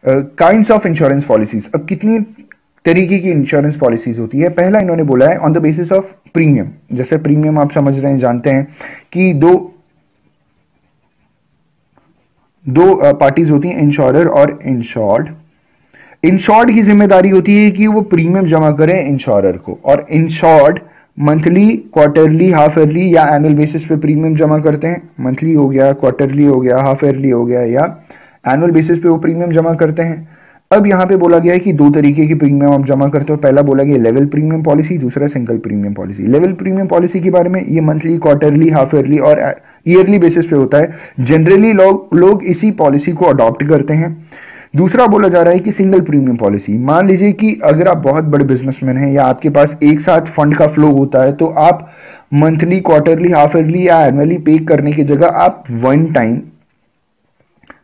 Kinds of insurance policies, अब कितनी तरीके की इंश्योरेंस पॉलिसीज होती है। पहला इन्होंने बोला है on the basis of premium. जैसे प्रीमियम आप समझ रहे हैं, जानते हैं कि दो पार्टीज होती हैं, इंश्योरर और इंश्योर्ड। इंश्योर्ड की जिम्मेदारी होती है कि वो प्रीमियम जमा करें इंश्योरर को, और insured monthly, quarterly, half yearly या एनुअल बेसिस पे प्रीमियम जमा करते हैं। मंथली हो गया, क्वार्टरली हो गया, हाफ ईयरली हो गया, या एनुअल बेसिस पे वो प्रीमियम जमा करते हैं। अब यहां पे बोला गया है कि दो तरीके की प्रीमियम आप जमा करते हो। पहला बोला गया लेवल प्रीमियम पॉलिसी, दूसरा single premium policy. Level premium policy के बारे में, ये मंथली, क्वार्टरली, हाफ ईयरली और ईयरली बेसिस पे होता है। जनरली लोग इसी पॉलिसी को अडॉप्ट करते हैं। दूसरा बोला जा रहा है कि सिंगल प्रीमियम पॉलिसी। मान लीजिए कि अगर आप बहुत बड़े बिजनेसमैन हैं या आपके पास एक साथ फंड का फ्लो होता है, तो आप मंथली, क्वार्टरली, हाफ ईयरली या एनुअली पे करने की जगह आप वन टाइम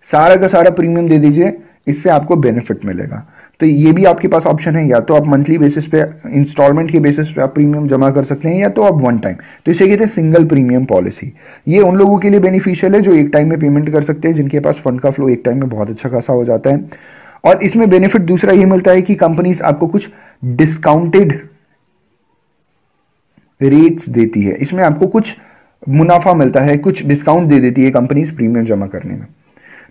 सारा का सारा प्रीमियम दे दीजिए, इससे आपको बेनिफिट मिलेगा। तो ये भी आपके पास ऑप्शन है, या तो आप मंथली बेसिस पे, इंस्टॉलमेंट के बेसिस पे आप प्रीमियम जमा कर सकते हैं, या तो आप वन टाइम। तो इसे कहते हैं सिंगल प्रीमियम पॉलिसी। ये उन लोगों के लिए बेनिफिशियल है जो एक टाइम में पेमेंट कर सकते हैं, जिनके पास फंड का फ्लो एक टाइम में बहुत अच्छा खासा हो जाता है। और इसमें बेनिफिट दूसरा ये मिलता है कि कंपनीज आपको कुछ डिस्काउंटेड रेट्स देती है, इसमें आपको कुछ मुनाफा मिलता है, कुछ डिस्काउंट दे देती है कंपनीज प्रीमियम जमा करने में।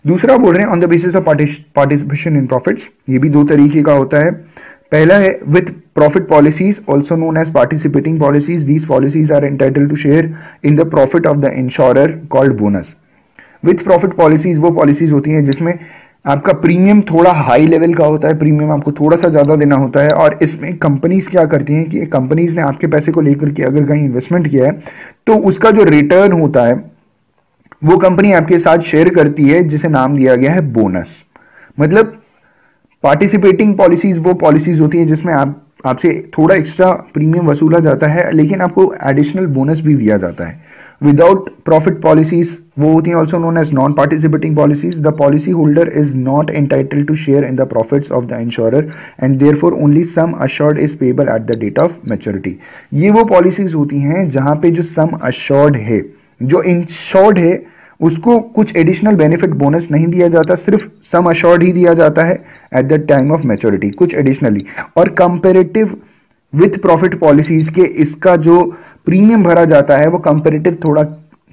दूसरा बोल रहे हैं on the basis of participation in profits. ये भी दो तरीके का होता है। पहला है with profit policies, also known as participating policies. These policies are entitled to share in the profit of the insurer called bonus. With profit policies वो पॉलिसीज होती हैं जिसमें आपका प्रीमियम थोड़ा हाई लेवल का होता है, प्रीमियम आपको थोड़ा सा ज्यादा देना होता है। और इसमें कंपनीज क्या करती हैं कि कंपनीज ने आपके पैसे को लेकर के अगर कहीं इन्वेस्टमेंट किया है, तो उसका जो रिटर्न होता है वो कंपनी आपके साथ शेयर करती है, जिसे नाम दिया गया है बोनस। मतलब पार्टिसिपेटिंग पॉलिसीज वो पॉलिसीज होती हैं जिसमें आपसे थोड़ा एक्स्ट्रा प्रीमियम वसूला जाता है, लेकिन आपको एडिशनल बोनस भी दिया जाता है। विदाउट प्रॉफिट पॉलिसीज वो होती हैं also known as non participating policies. The policy holder is not entitled to share in the profits of the insurer and therefore only sum assured is payable at the date of maturity. ये वो policies होती हैं जहां पे जो sum assured है, जो insured है, उसको कुछ एडिशनल बेनिफिट बोनस नहीं दिया जाता, सिर्फ सम अश्योर्ड ही दिया जाता है at the time of maturity, कुछ एडिशनली। और कंपेरेटिव विथ प्रॉफिट पॉलिसीज के इसका जो प्रीमियम भरा जाता है वो कंपेरेटिव थोड़ा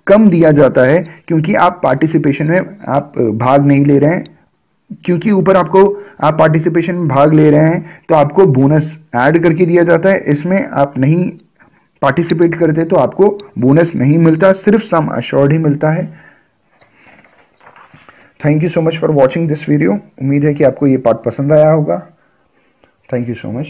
कम दिया जाता है, क्योंकि आप पार्टिसिपेशन में आप भाग नहीं ले रहे हैं। क्योंकि ऊपर आपको आप पार्टिसिपेशन में भाग ले रहे हैं तो आपको बोनस ऐड करके दिया जाता है। इसमें आप नहीं पार्टिसिपेट करते तो आपको बोनस नहीं मिलता, सिर्फ सम अश्योर्ड ही मिलता है। Thank you so much for watching this video. उम्मीद है कि आपको ये पार्ट पसंद आया होगा। Thank you so much.